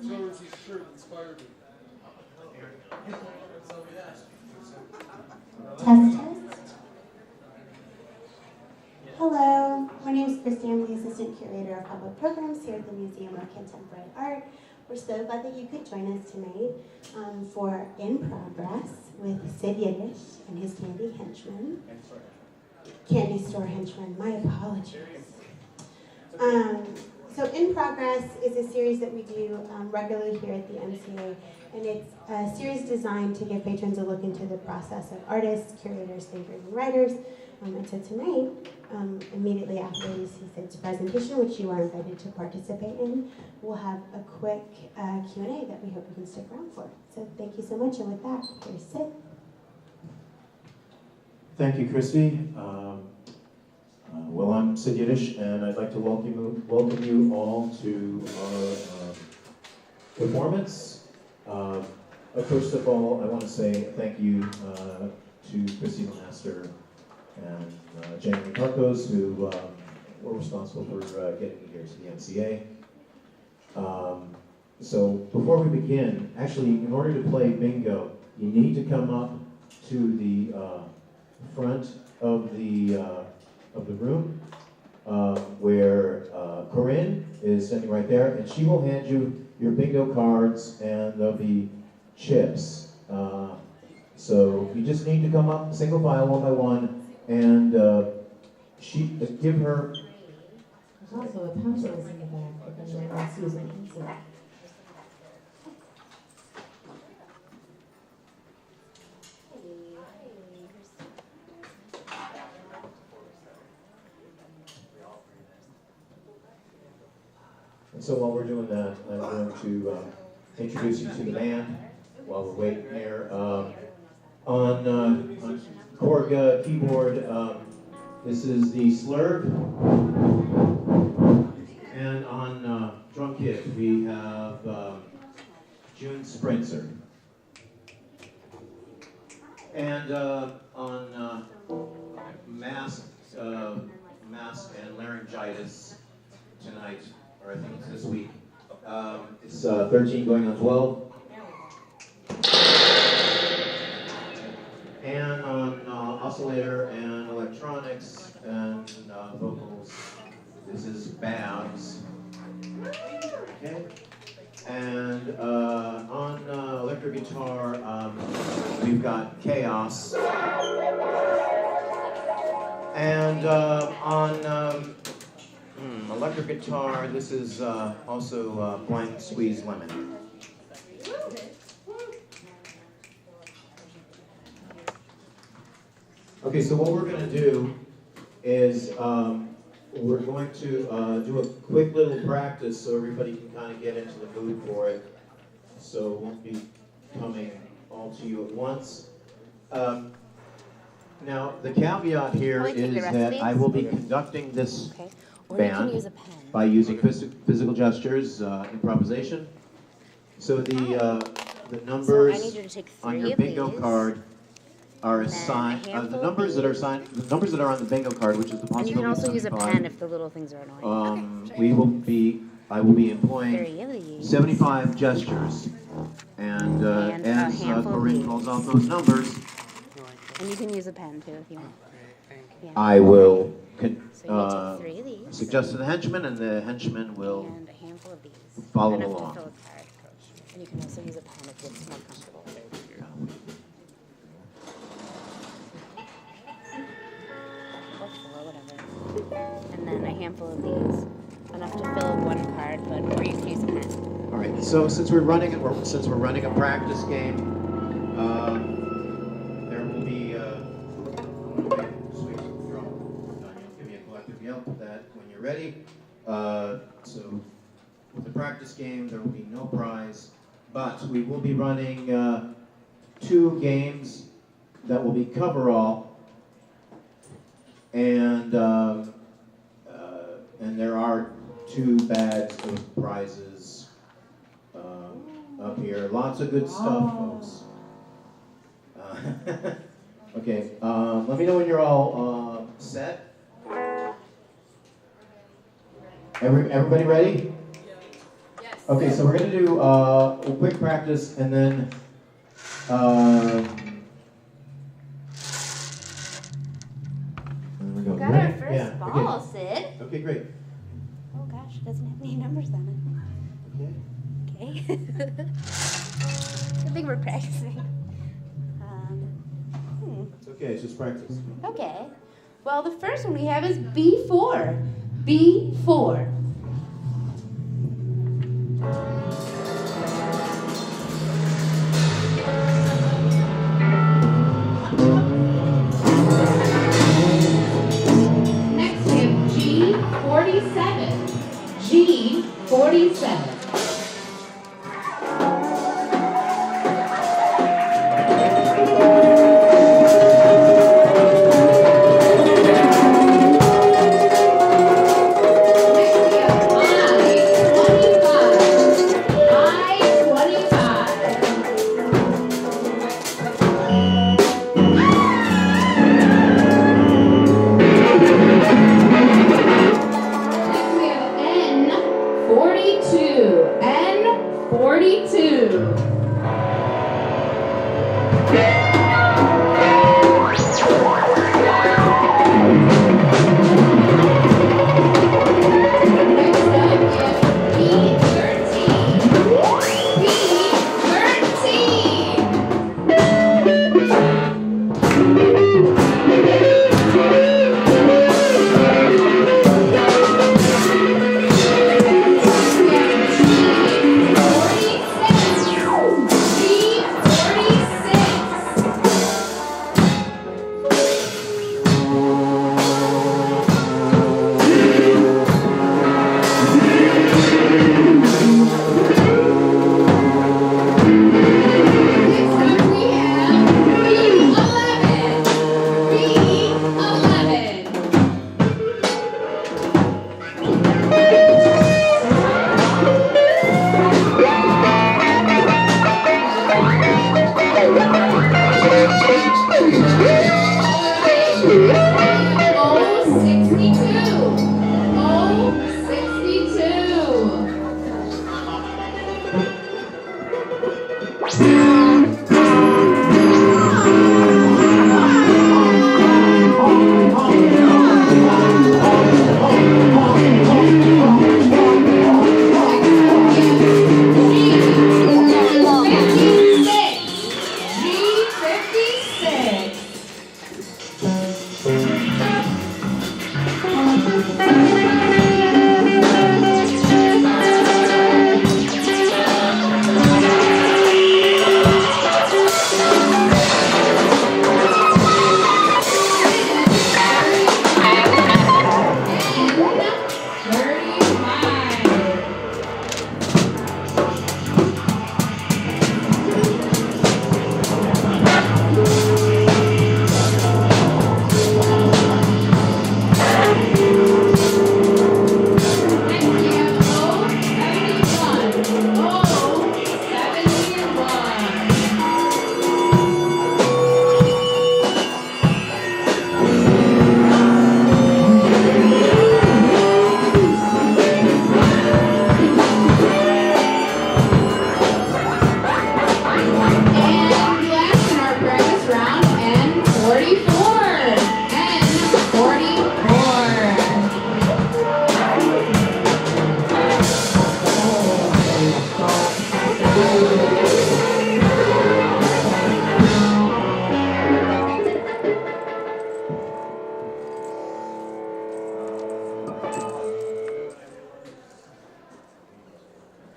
George's shirt inspired me. Test, test. Hello, my name is Christy. I'm the Assistant Curator of Public Programs here at the Museum of Contemporary Art. We're so glad that you could join us tonight for In Progress with Sid Yiddish and his Candy Henchmen. Candy Store Henchmen, my apologies. So In Progress is a series that we do regularly here at the MCA, and it's a series designed to give patrons a look into the process of artists, curators, thinkers, and writers. And so tonight, immediately after you see Sid's presentation, which you are invited to participate in, we'll have a quick Q&A that we hope you can stick around for. So thank you so much, and with that, here's Sid. Thank you, Christy. Well, I'm Sid Yiddish, and I'd like to welcome you all to our performance. First of all, I want to say thank you to Christy LeMaster and Jamie Marcos, who were responsible for getting me here to the MCA. So before we begin, actually, in order to play bingo, you need to come up to the front of the room where Corinne is standing right there, and she will hand you your bingo cards, and there'll be chips. So you just need to come up single file, one by one, and give her. There's also a pouch in the back if anyone wants to use it. And so while we're doing that, I'm going to introduce you to the band while we're waiting here. On Korg keyboard, this is the Slurve. And on drum kit, we have June Sprintzer. And on mask and laryngitis tonight, or I think it's this week, it's 13 going on 12. And on oscillator and electronics and vocals, this is Babs. Okay. And on electric guitar, we've got Chaos. And on electric guitar, this is also Blind Squeeze Lemon. Okay, so what we're going to do is we're going to do a quick little practice so everybody can kind of get into the mood for it. So it won't be coming all to you at once. Now, the caveat here is that I will be conducting this band by using physical gestures, improvisation. So the numbers on your bingo card are assigned. The numbers that are assigned, the numbers that are on the bingo card, which is the possibility. And you can also use a pen if the little things are annoying. I will be employing 75 gestures, and as Corinne calls out those numbers, and you can use a pen too if you want. Yeah. I will So you take 3 of these. suggest to the henchman, and the henchman will And a handful of these. follow Enough along. to fill a card. And you can also use a pen if it's more comfortable. Or 4, whatever. And then a handful of these. Enough to fill 1 card, or you can use a pen. All right. So since we're running a practice game, there will be. Sweet drum. Give me a collective yell that when you're ready. So with the practice game, there will be no prize, but we will be running 2 games that will be coverall, and there are 2 bags of prizes up here. Lots of good stuff, folks. Okay, let me know when you're all set. Everybody ready? Okay, so we're going to do a quick practice and then We got our first ball, okay. Sid. Okay, great. Oh gosh, it doesn't have any numbers on Okay. it. Okay. Good thing we're practicing. It's okay, it's just practice. Okay. Well, the first one we have is B4. B4. Next we have G47. G47.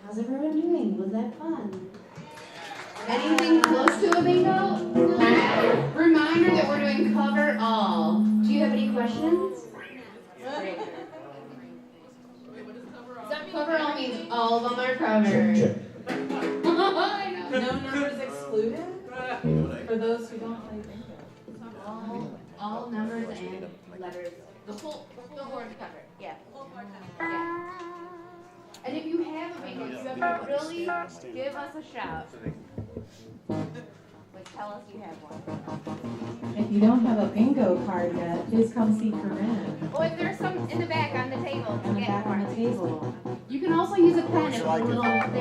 How's everyone doing? Was that fun? Anything close to a bingo? Reminder that we're doing cover all. Do you have any questions? Great. Cover all means all of them are covered. No numbers excluded? For those who don't play bingo. All numbers and letters. The whole board covered. Yeah. Yeah. And if you have a bingo, you have to really Give us a shout. Like, tell us you have one. If you don't have a bingo card yet, please come see Corinne Oh, if there's some in the back on the table. in the Get back on one. the table. You can also use a pen if a little things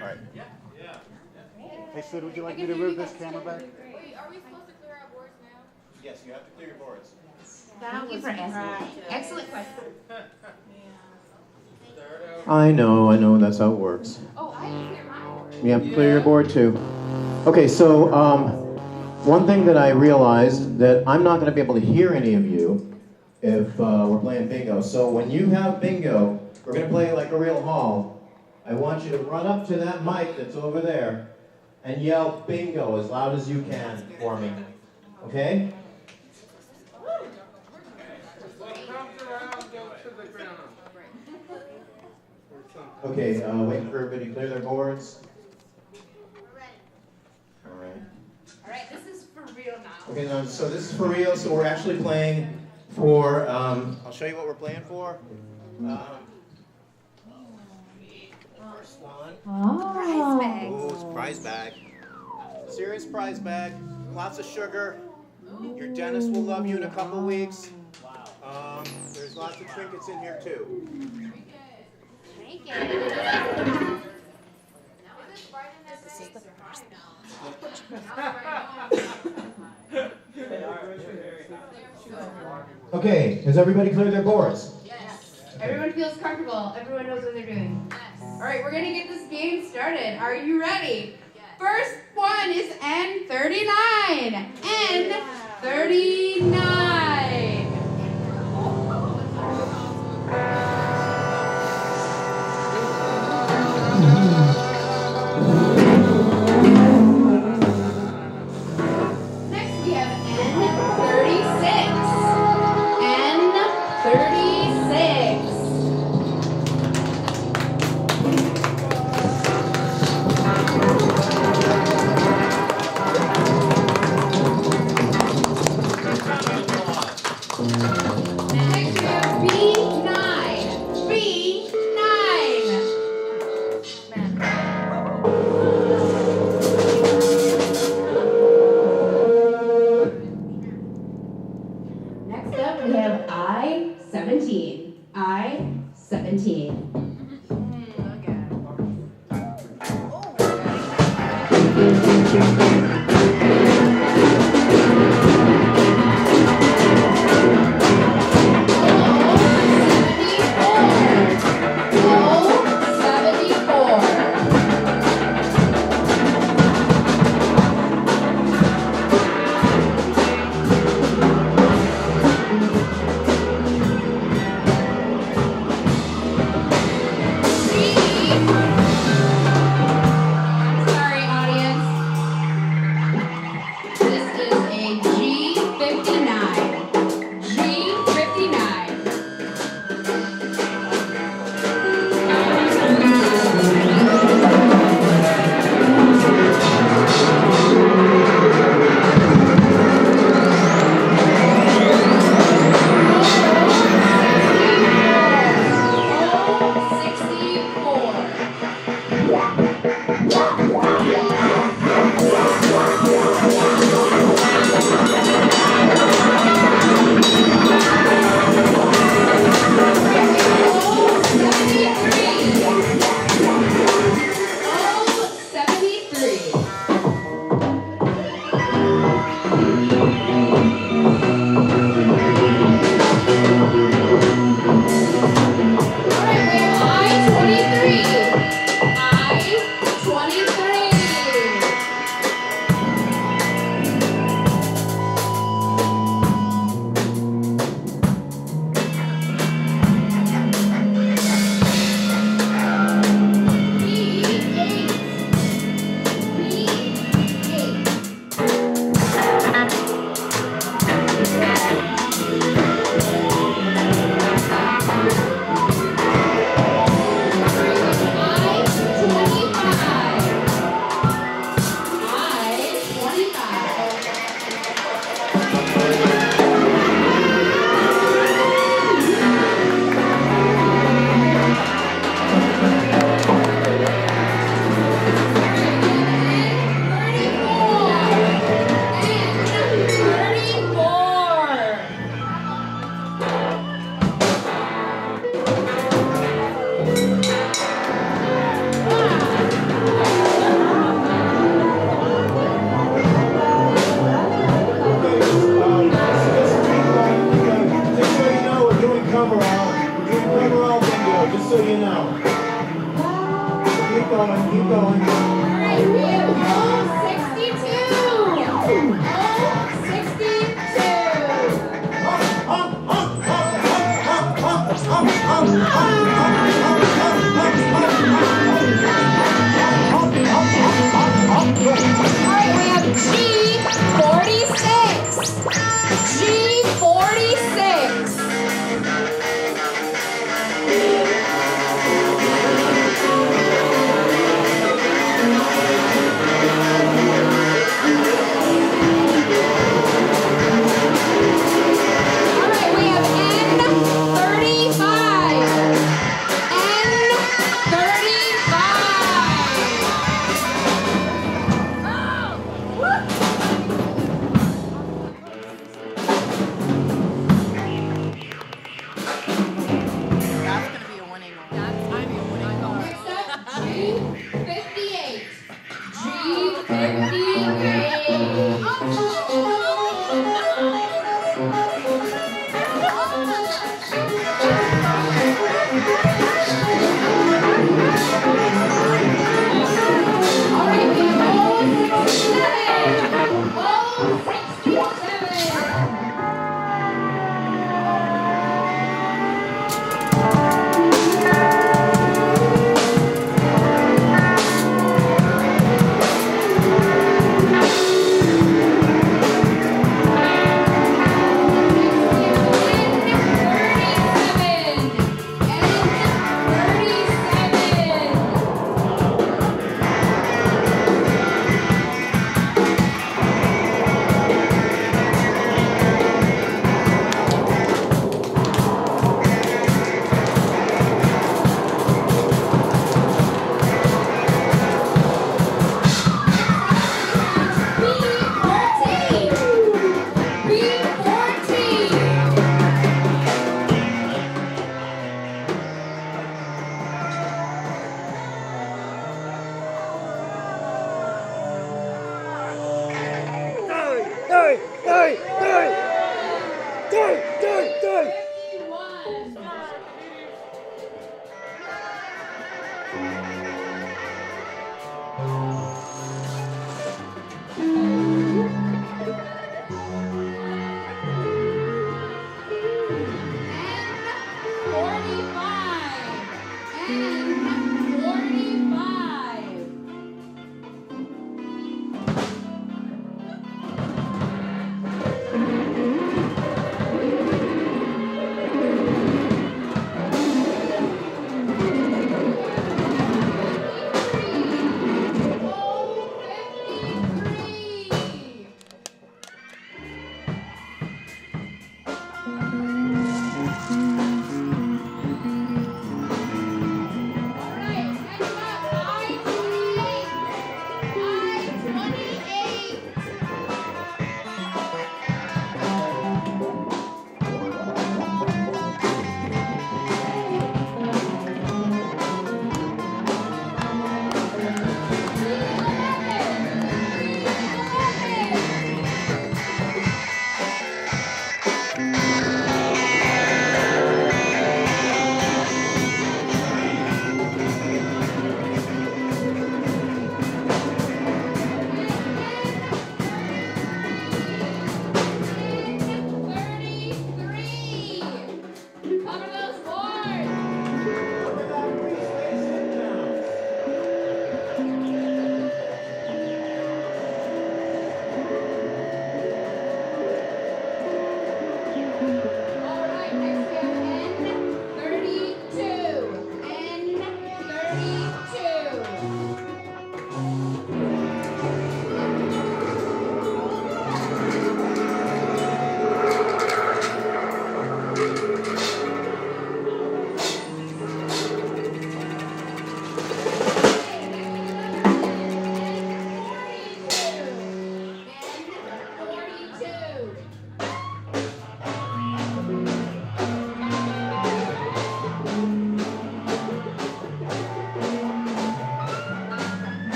Alright. Hey Sid, would you like me to move this camera back? Wait, are we supposed to clear our boards now? Yes, you have to clear your boards. Thank you for asking. Excellent question. I know, that's how it works. Oh, I didn't clear mine. You have to clear your board too. Okay, so one thing that I realized that I'm not going to be able to hear any of you if we're playing bingo. So when you have bingo, we're going to play like a real hall. I want you to run up to that mic that's over there and yell bingo as loud as you can for me. Okay? Okay, waiting for everybody to clear their boards. All right. All right, this is for real now. Okay, now, so this is for real. So we're actually playing for, I'll show you what we're playing for. First one. Prize bags. Ooh, it's a prize bag. Serious prize bag. Lots of sugar. Your dentist will love you in a couple weeks. There's lots of trinkets in here too. This is the first Okay, has everybody cleared their boards? Yes. Everyone feels comfortable. Everyone knows what they're doing. Yes. All right, we're gonna get this game started. Are you ready? Yes. First one is N39. N39. Next we have N36. N36. Next we have B9. B9. Next up, we have I-17. I-17.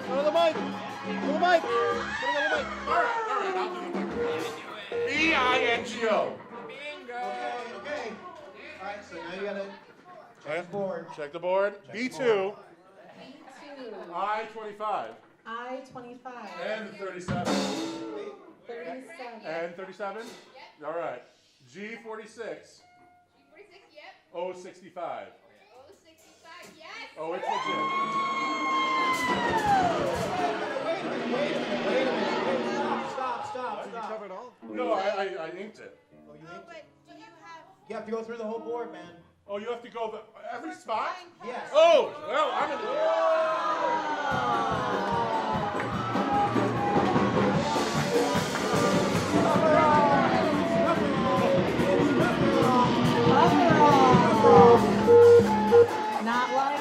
Go to the mic. Go to the mic. Go to the mic. All right, I'll do it. B-I-N-G-O. Okay. All right, so now you gotta check the board. Check the board. B2. I-25. I-25. And 37. 37. And 37? All right. G46. G46, yep. O65. O65, yes. Oh, it's legit. Wait a minute. Stop. You covered all? No, I inked it. Oh, you Oh, inked but it? do you have... You have to go through the whole board, man. Oh, you have to go every spot? Yes. Oh, well, I'm in Not like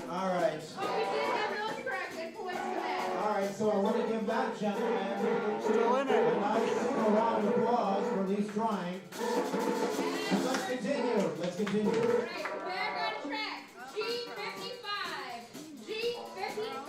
All right. Oh, we did have those correct. Good points to that. All right, so I want to give back, gentlemen, Still in it. a nice round of applause for at least trying. And let's continue. All right, we're on track. G55. G55.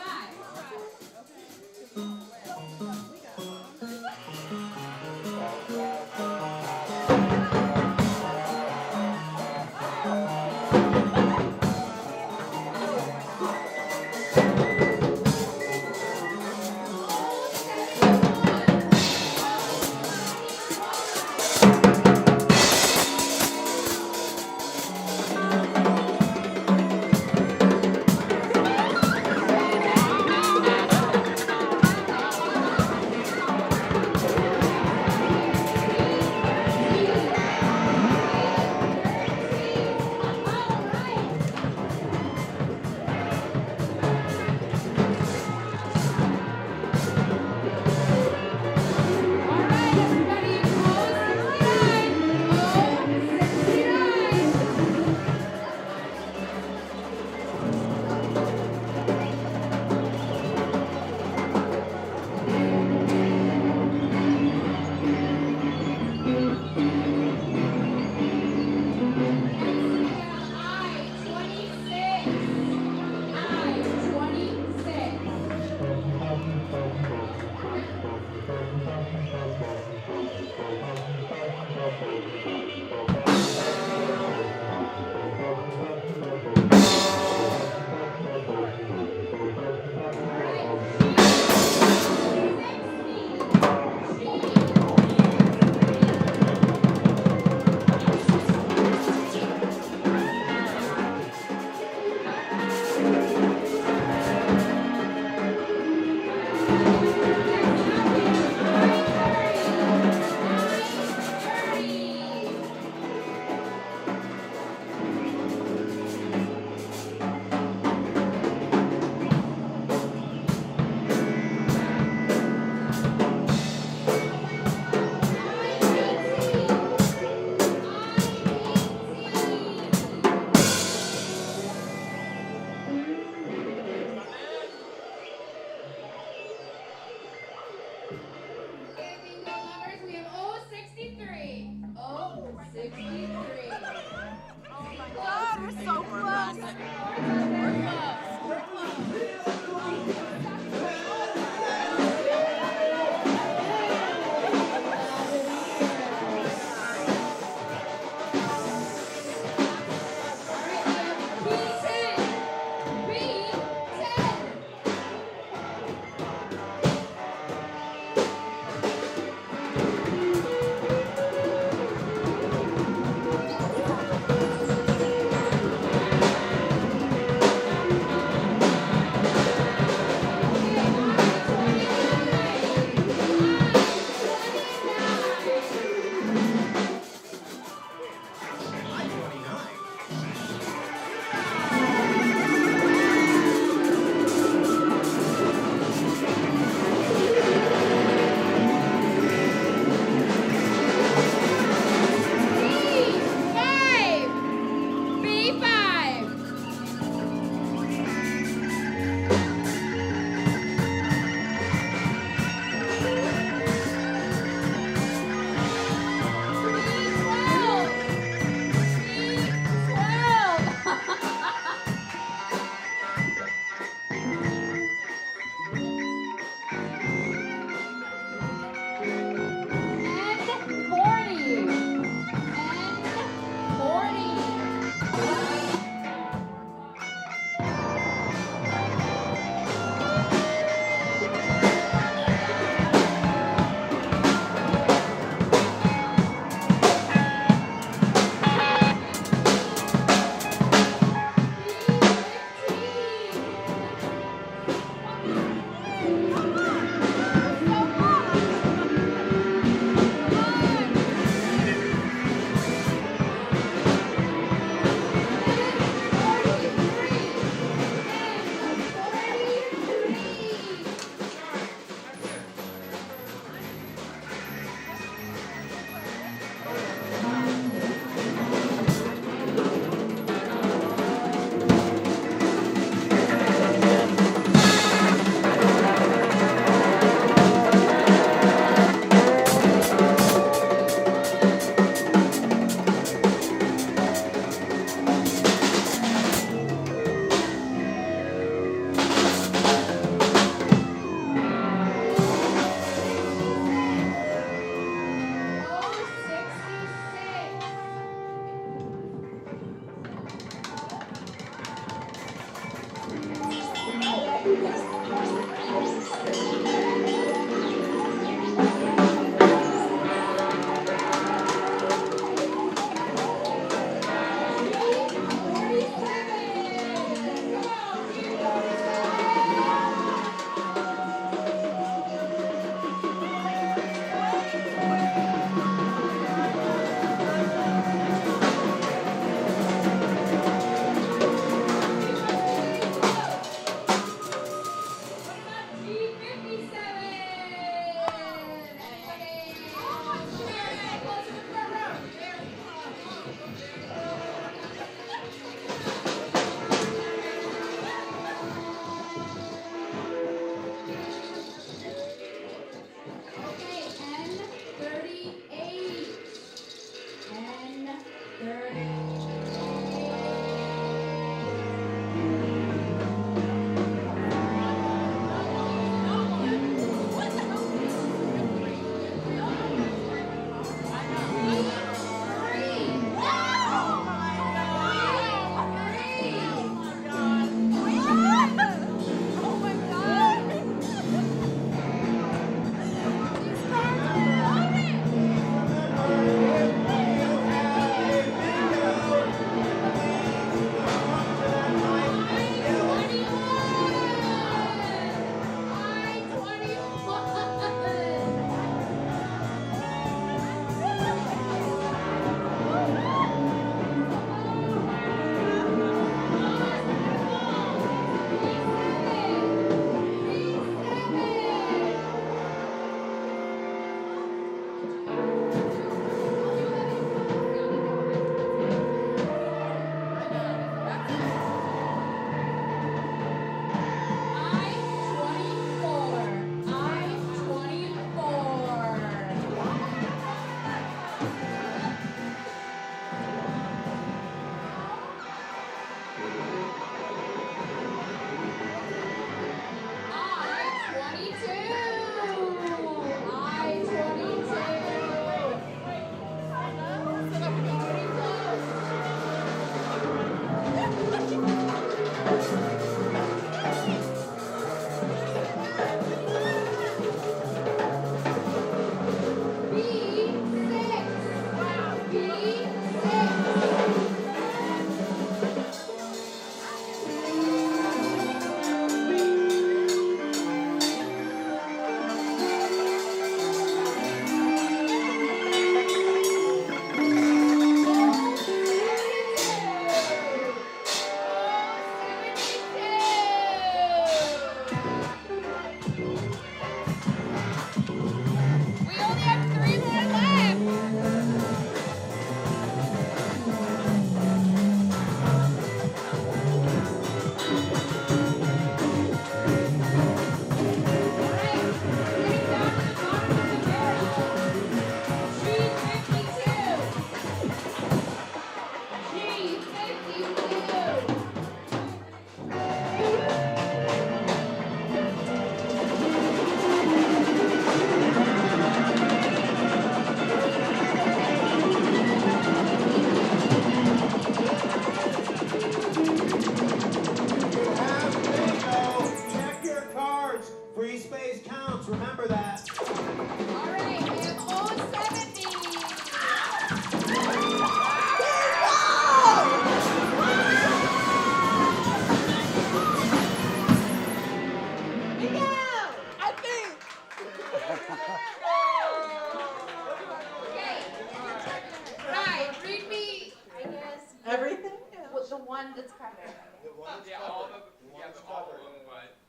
one that's covered.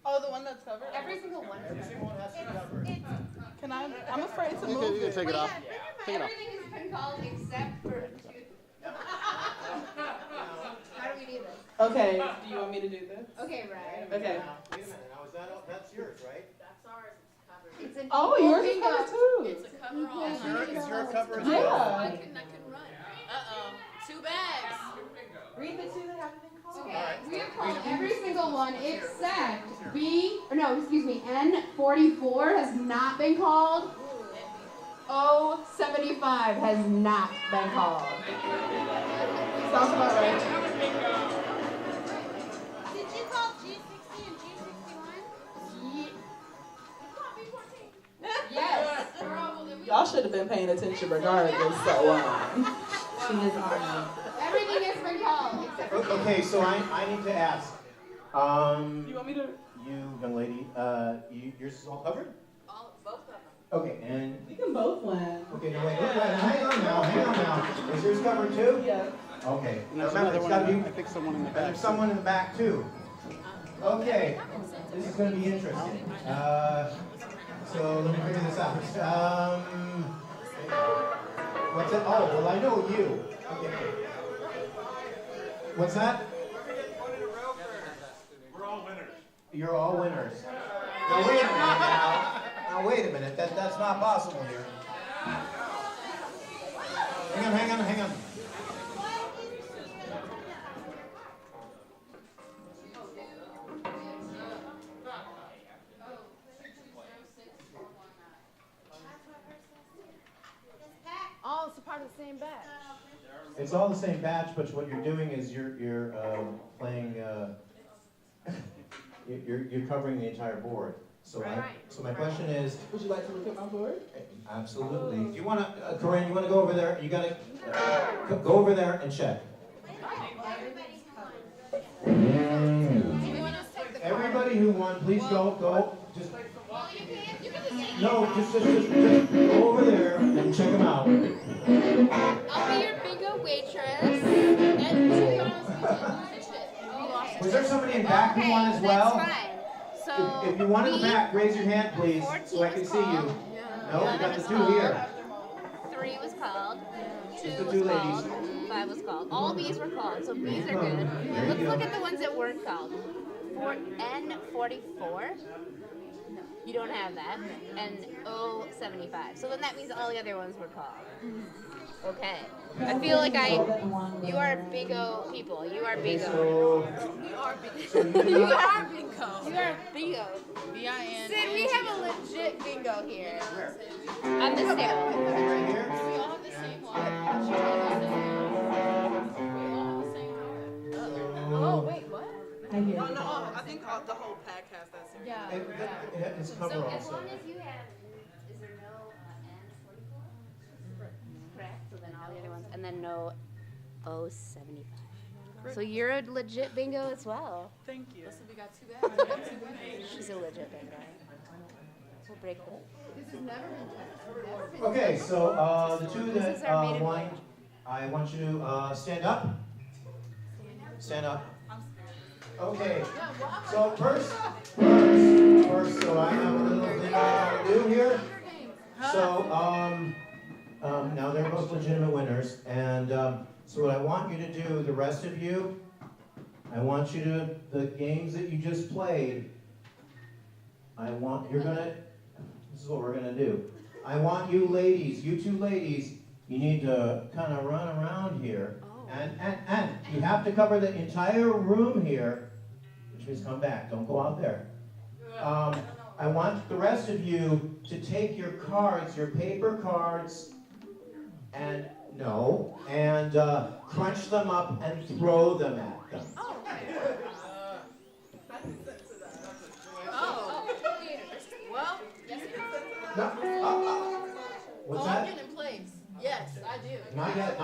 Oh, the one that's covered? Every single one. Every single one has to be covered. Can I? I'm afraid to You move can it. take it off. Take it off. Everything has been called except for two. How do we do this? Okay, do you want me to do this? Okay, right. Okay. Now, wait a minute, now is that, that's yours, right? It's an Oh, equal yours is bingo. covered too. It's a cover all. Is your cover as Yeah. well? I can run. Uh-oh. 2 bags. Read the two that haven't been called. Okay, we have called every single one except N44 has not been called. O75 has not been called. Sounds about right. Did you call G60 and G61? Yes. Y'all should have been paying attention regardless, so she is on. Everything has been called except for Okay, so I need to ask. You want me to? You, young lady, yours is all covered? both of them. Okay, and, We can both win. okay, now wait, hang on now. Is yours covered too? Yes. Okay, now There's remember, another it's one. gotta be, I think someone in the back. there's someone in the back too. Okay, this is gonna be interesting. So let me figure this out. What's it? Oh, well, I know you. Okay. What's that? We're all winners. You're all winners. Now wait a minute now. Now wait a minute. That's not possible here. Hang on. Oh, it's a part of the same batch. It's all the same batch, but what you're doing is you're playing. You're covering the entire board. So so my question is. Would you like to look at my board? Absolutely. If you want to, Corinne, you want to go over there? You got to go over there and check. Everybody who won, please go. Just no, just go over there and check them out. I'll be your bingo waitress. And to be honest, Was there somebody in back who won as well? That's fine. So If you want in the back, raise your hand, please, so I can see you. No, we got the two here. 3 was called. 2 Just the was two called. ladies. 5 was called. All B's were called, so B's are good. There Let's you look go. at the ones that weren't called. N44. You don't have that. And O75. So then that means all the other ones were called. Okay. I feel like you are bingo people. You are bingo. So we are bingo. you You are bingo. You are bingo. B-I-N. Sid, we have a legit bingo here. On this table. right here. We all have the same one. Oh, wait, what? No, I think the whole pack has that same. Yeah. It's So cover as also. long as you have, is there no N44? Correct. So then all the other ones, and then no O75. So you're a legit bingo as well. Thank you. So we got 2 bags. She's a legit bingo. We'll break them. This has never been checked. Okay, so the two This is our that maiden won, voyage. I want you to stand up. Stand up. Okay. So first, so I have a little thing I want to do here. So now they're both legitimate winners, and so what I want you to do, the rest of you, I want you to the games that you just played. This is what we're gonna do. I want you ladies, you two ladies, you need to kind of run around here. And you have to cover the entire room here, which means come back, don't go out there. I want the rest of you to take your cards, your paper cards, and crunch them up and throw them at them. Well, yes, What's that? in place. Yes, I do. Not yet.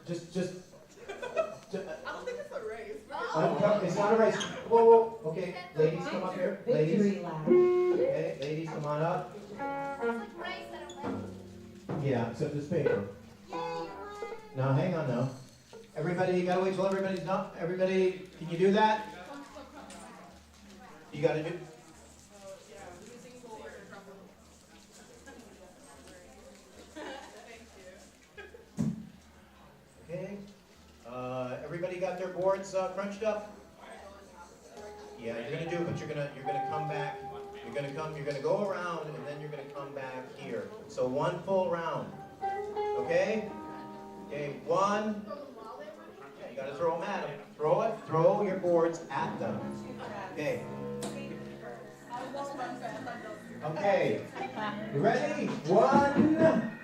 Just. I don't think it's a race. It's not a race. Whoa. Okay, ladies, come up here. Ladies. Okay, ladies, come on up. Yeah, except this paper. Now, hang on now. Everybody, you gotta wait till everybody's done. Everybody, can you do that? You gotta do. Okay. Everybody got their boards crunched up? Yeah, you're gonna do it, but you're gonna come back. You're gonna go around, and then you're gonna come back here. So one full round. Okay? Okay, one. Yeah, you gotta throw them at them. Throw it. Throw your boards at them. Okay. Okay. You ready? 1,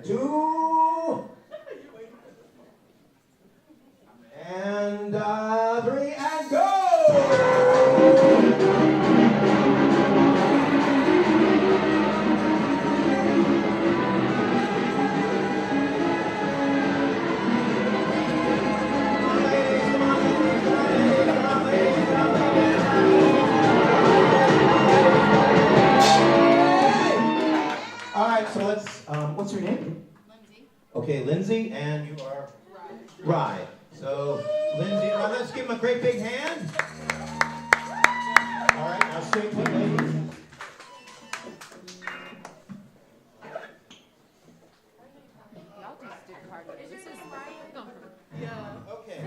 2, and 3, and go! All right, so let's, what's your name? Lindsay. Okay, Lindsay, and you are? Rye. So, Lindsay, now let's give him a great big hand. All right, now straight to ladies. Y'all just did part of it. This is Yeah. Okay.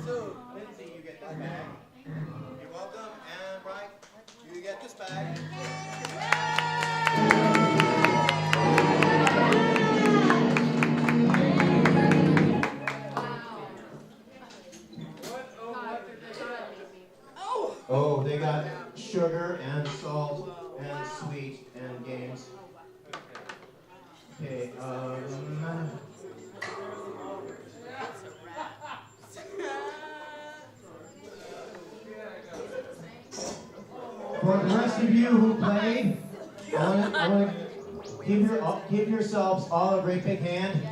So, Lindsay, you get this bag. You're welcome, and Rye, you get this bag. Oh, they got sugar and salt and sweet and games. Okay, for the rest of you who played, I want to give yourselves all a great big hand.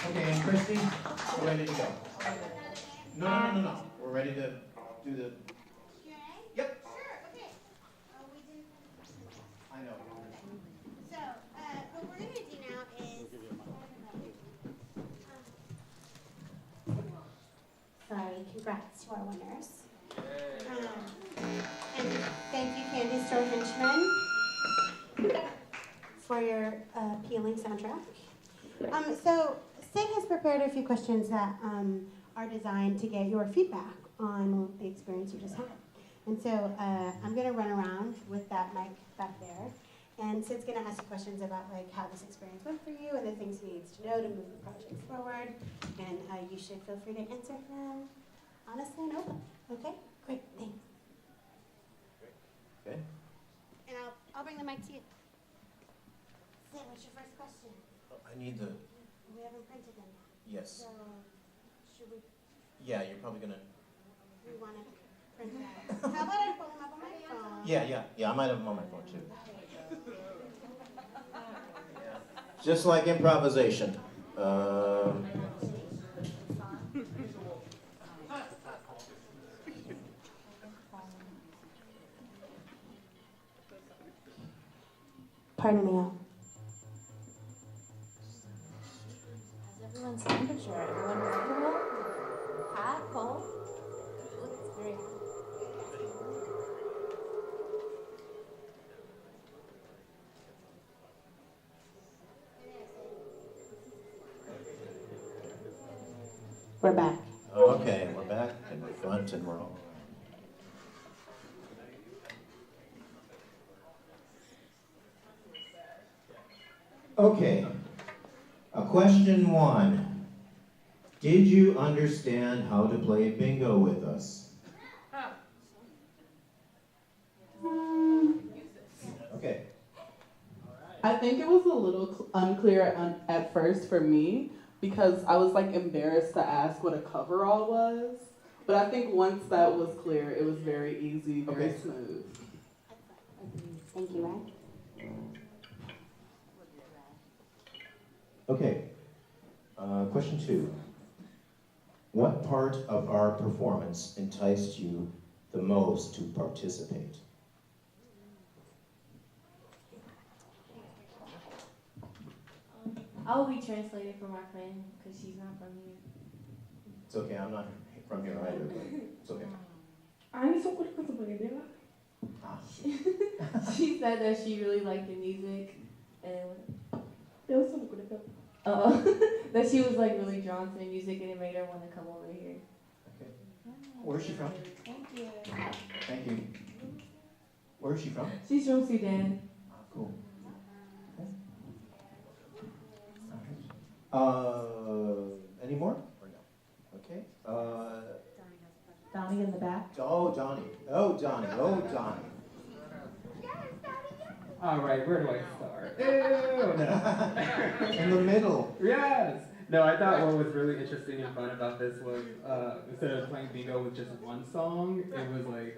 Okay, and Christy, we're ready to go. No. We're ready to do the. Yep. Sure, okay. We did. I know. So, what we're going to do now is. Sorry, congrats to our winners. And thank you, Candy Store Henchmen, for your appealing soundtrack. So, Sid has prepared a few questions that are designed to get your feedback on the experience you just had. And so I'm going to run around with that mic back there, and Sid's going to ask you questions about like how this experience went for you and the things he needs to know to move the project forward. And you should feel free to answer them honestly and open. Okay? Great. Thanks. Okay. And I'll bring the mic to you. Sid, what's your first question? I need the. We haven't printed them yet. Yes. So should we? Yeah, you're probably gonna. We want to print that. How about I pull them up on my phone? Yeah. I might have them on my phone too. Just like improvisation. Pardon me, all. How's everyone's temperature? Everyone comfortable? Hot? Cold? It's very hot. We're back. Okay, we're back and we're front and we're all. Okay. Question 1. Did you understand how to play bingo with us? Okay. I think it was a little unclear at first for me because I was like embarrassed to ask what a coverall was. But I think once that was clear, it was very easy, very smooth. Thank you, Ryan. Okay. Question 2. What part of our performance enticed you the most to participate? I'll retranslate it for my friend because she's not from here. It's okay, I'm not from here either, but it's okay. Ah. She said that she really liked the music and that she was like really drawn to the music and it made her want to come over here. Okay. Where's she from? Thank you. Thank you. Where is she from? She's from Sudan. Ah, cool. Any more? Or no? Okay. Donnie in the back. Oh, Johnny. Oh, Johnny. Oh, Johnny. All right, where do I start? In the middle. Yes. No, I thought what was really interesting and fun about this was instead of playing bingo with just one song, it was like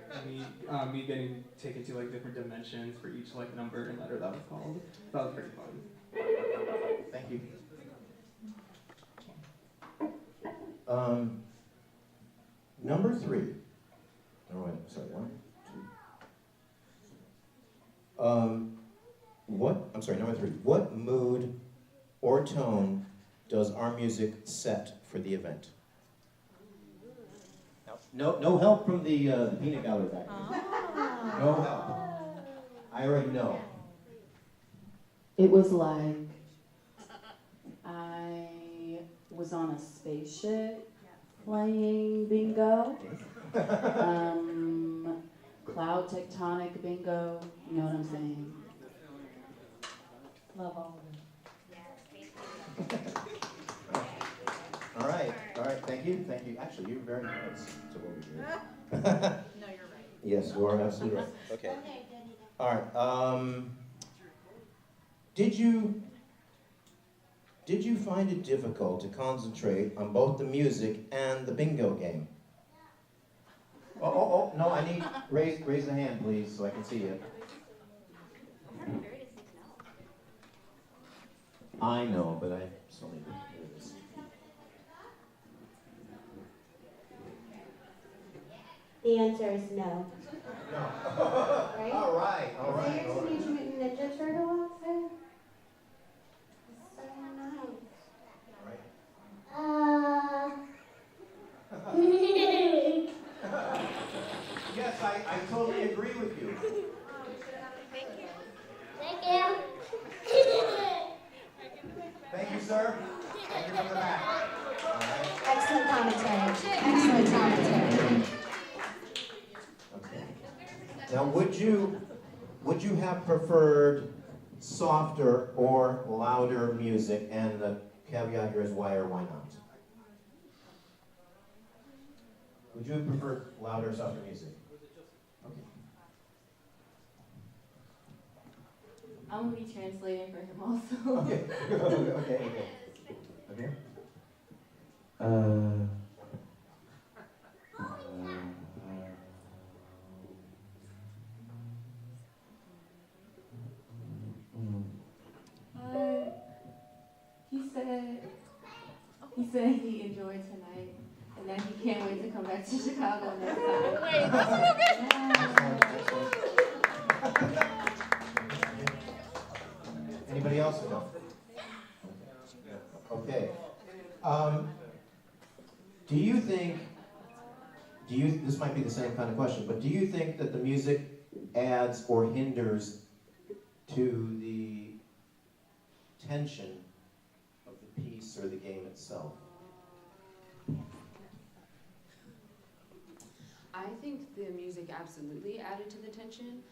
me getting taken to like different dimensions for each like number and letter that was called. So that was pretty fun. Thank you. Number 3. Oh, wait, sorry, 1, 2. Number 3. What mood or tone does our music set for the event? No help from the peanut gallery back there. No help. I already know. It was like I was on a spaceship playing bingo. Cloud tectonic bingo, you know what I'm saying? Love all of them. All right, thank you. Actually, you're very close to what we do. No, you're right. Yes, you are absolutely right. Okay. All right. Did you find it difficult to concentrate on both the music and the bingo game? Oh, no, I need, raise the hand, please, so I can see you. I know, but I still need to hear this. The answer is no. No. Right? All right. Is that your Teenage Mutant Ninja Turtle outfit? So nice. Yes, I totally agree with you. Thank you. Thank you. Thank you, sir. Thank you from the back. All right. Excellent commentary. Excellent commentary. Okay. Now, would you have preferred softer or louder music? And the caveat here is why or why not? Would you have preferred louder or softer music? Okay. I'm gonna be translating for him also. Okay. Okay. He said he enjoyed tonight and that he can't wait to come back to Chicago next time. Wait, that's so good. Anybody else? No. Okay. This might be the same kind of question, but do you think that the music adds or hinders to the tension of the piece or the game itself? I think the music absolutely added to the tension.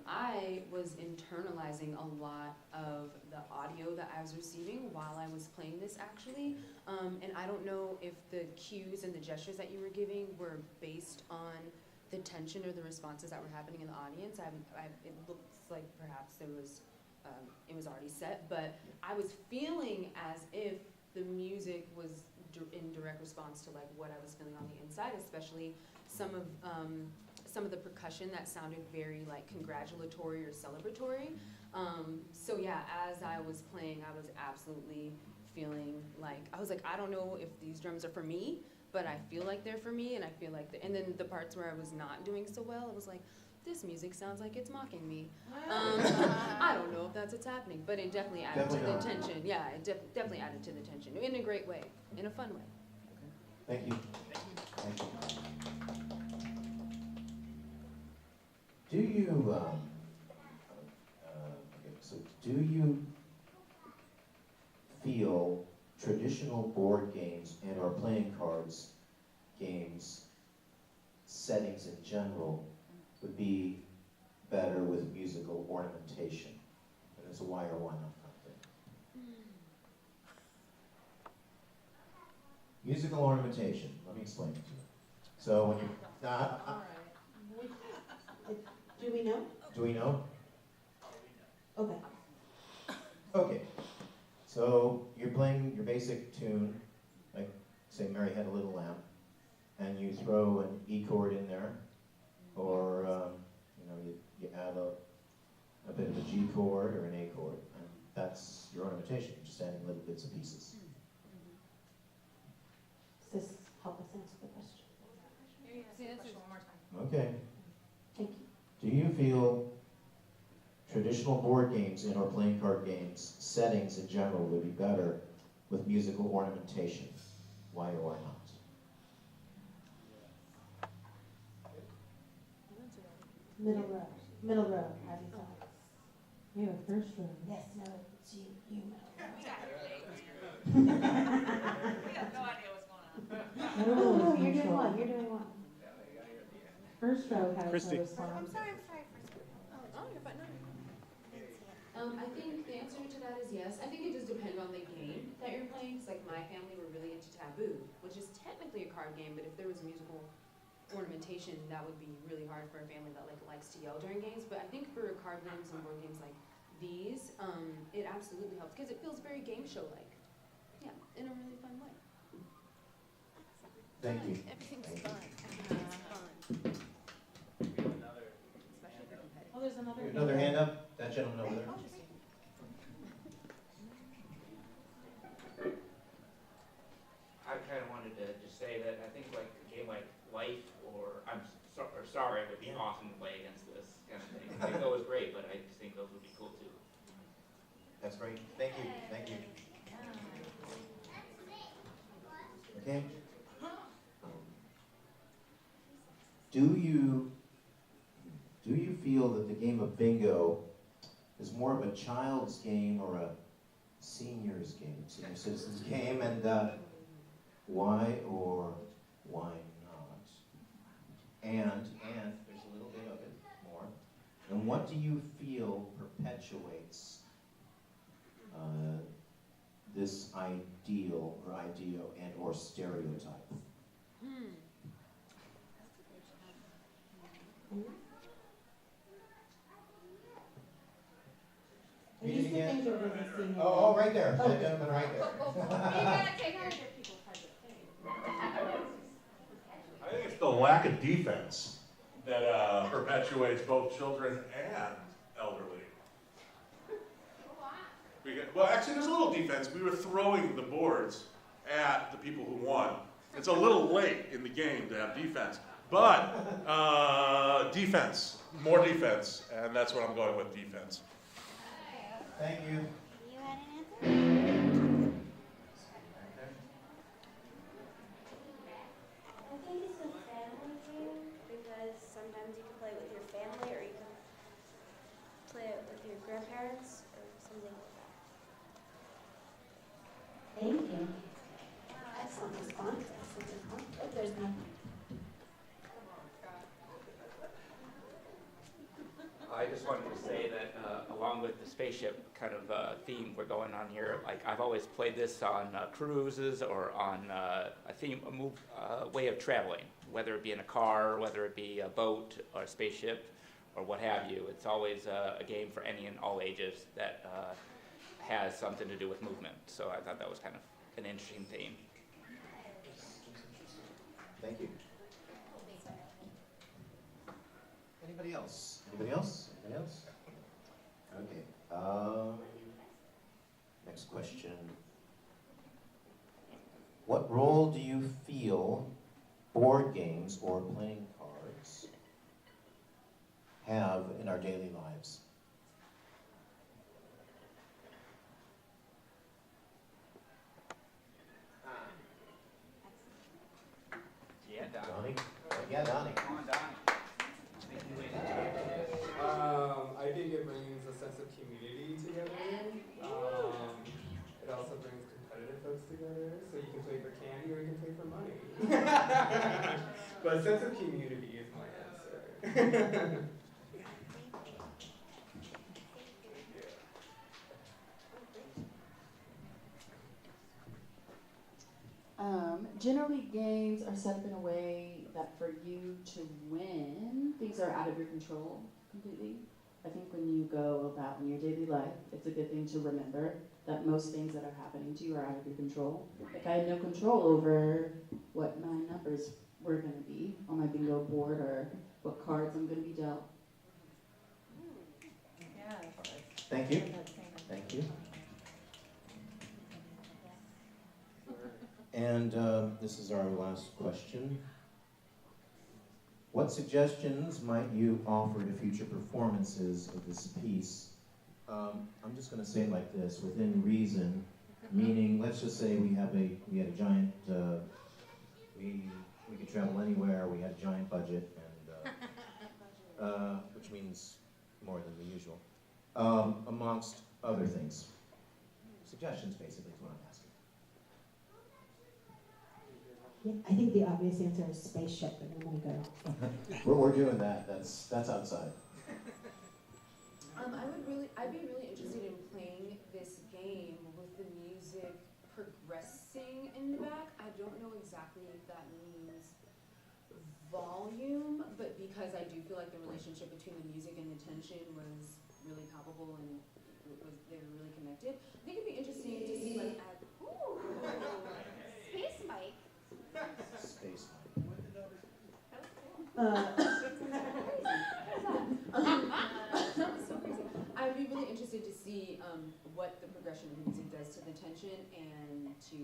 I was internalizing a lot of the audio that I was receiving while I was playing this actually. And I don't know if the cues and the gestures that you were giving were based on the tension or the responses that were happening in the audience. It looks like perhaps it was already set, but I was feeling as if the music was in direct response to like what I was feeling on the inside, especially some of the percussion that sounded very like congratulatory or celebratory. So yeah, as I was playing, I was absolutely feeling like, I was like, I don't know if these drums are for me, but I feel like they're for me, and I feel like, and then the parts where I was not doing so well, I was like, this music sounds like it's mocking me. I don't know if that's what's happening. But it definitely added to the tension. Yeah, it definitely added to the tension in a great way, in a fun way. Thank you. Thank you. Do you, do you feel traditional board games and or playing cards games settings in general would be better with musical ornamentation? And it's a why or why not kind of thing. Musical ornamentation. Let me explain it to you. So when you Do we know? do we know? Okay. Okay. So you're playing your basic tune, like say Mary Had a Little Lamb, and you throw an E chord in there, or you add a bit of a G chord or an A chord, and that's your ornamentation. You're just adding little bits and pieces. Does this help us answer the question? Okay. Thank you. Do you feel traditional board games and or playing card games settings in general would be better with musical ornamentation? Why or why not? Middle row. Middle row. How do you thought? We have a first row. Yes, no, it's you middle row. We have no idea what's going on. No, you're doing well. You're doing well. First row has Christy. no response. I'm sorry. Oh, you're fine. I think the answer to that is yes. I think it does depend on the game that you're playing. Cause like my family were really into Taboo, which is technically a card game, but if there was musical ornamentation, that would be really hard for a family that likes to yell during games. But I think for card games and board games like these, it absolutely helps because it feels very game show like. Yeah, in a really fun way. Thank you. Everything's Thank fun. you. Everything's fun. Oh, there's another. Another hand up. That gentleman over there. I kind of wanted to just say that I think like a game like Life or Sorry would be awesome to play against this kind of thing. Bingo is great, but I just think those would be cool too. That's great. Thank you. Thank you. Okay. Do you feel that the game of bingo is more of a child's game or a senior's game, senior citizen's game, and why or why not? And there's a little bit of it more. And what do you feel perpetuates this ideal or idea and or stereotype? Read it again. Oh, right there. That gentleman right there. I think it's the lack of defense that perpetuates both children and elderly. Well, actually, there's a little defense. We were throwing the boards at the people who won. It's a little late in the game to have defense, but defense, more defense, and that's what I'm going with, defense. Thank you. You had an answer? I think it's a family game because sometimes you can play it with your family or you can play it with your grandparents or something like that. Thank you. Excellent response. Oh, there's none. I just wanted to say that along with the spaceship kind of theme we're going on here, like I've always played this on cruises or on a way of traveling, whether it be in a car, whether it be a boat or a spaceship or what have you. It's always a game for any and all ages that has something to do with movement. So I thought that was kind of an interesting theme. Thank you. Anybody else? Anybody else? Anybody else? Okay. Next question. What role do you feel board games or playing cards have in our daily lives? But sense of community is my answer. Generally, games are set up in a way that for you to win, things are out of your control completely. I think when you go about in your daily life, it's a good thing to remember that most things that are happening to you are out of your control. Like I had no control over what my numbers were going to be on my bingo board or what cards I'm going to be dealt. Thank you. Thank you. And this is our last question. What suggestions might you offer to future performances of this piece? I'm just going to say it like this: within reason, meaning, let's just say we had a giant, we could travel anywhere. We had a giant budget, and which means more than the usual, amongst other things. Suggestions, basically, is what I'm asking. Yeah, I think the obvious answer is spaceship, but I'm gonna go. We're doing that. That's outside. I'd be really interested in playing this game with the music progressing in the back. I don't know exactly if that means volume, but because I do feel like the relationship between the music and the tension was really palpable and they were really connected. I think it'd be interesting to see like Space mic. Space. So crazy. I'd be really interested to see what the progression of the music does to the tension and to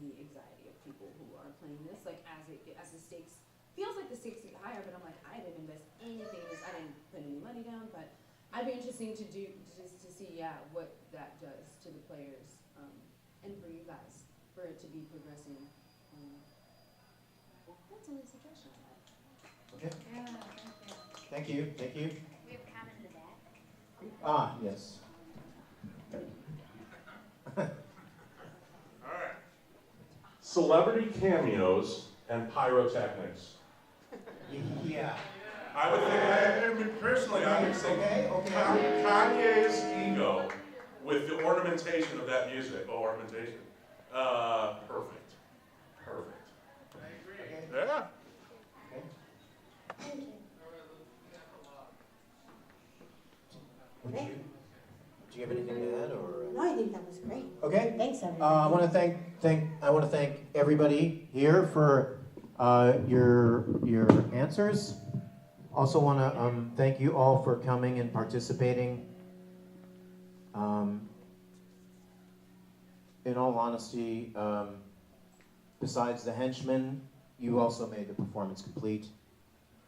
the anxiety of people who are playing this. Like as the stakes feels like the stakes get higher, but I'm like I didn't invest anything in this. I didn't put any money down, but I'd be interesting to do just to see what that does to the players and for you guys for it to be progressing. That's only a suggestion. Okay. Yeah. Thank you. Thank you. We have a comment in the back. Ah, yes. All right. Celebrity cameos and pyrotechnics. Yeah. I would think, personally, I would say Kanye's ego with the ornamentation of that music. Oh, ornamentation. Perfect. Perfect. Yeah. Do you have anything to add, or? No, I think that was great. Okay. Thanks, everybody. I want to thank everybody here for your answers. Also want to thank you all for coming and participating. In all honesty, besides the Henchmen, you also made the performance complete.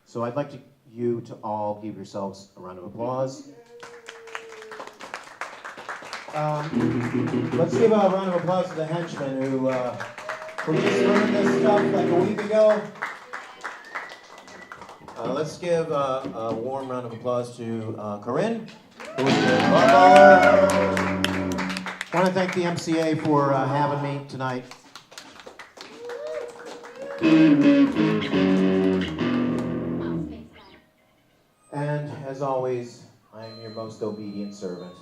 So I'd like you to all give yourselves a round of applause. Let's give a round of applause to the Henchmen who just learned this stuff like a week ago. Let's give a warm round of applause to Corinne, who is the bar. I want to thank the MCA for having me tonight. And as always, I am your most obedient servant.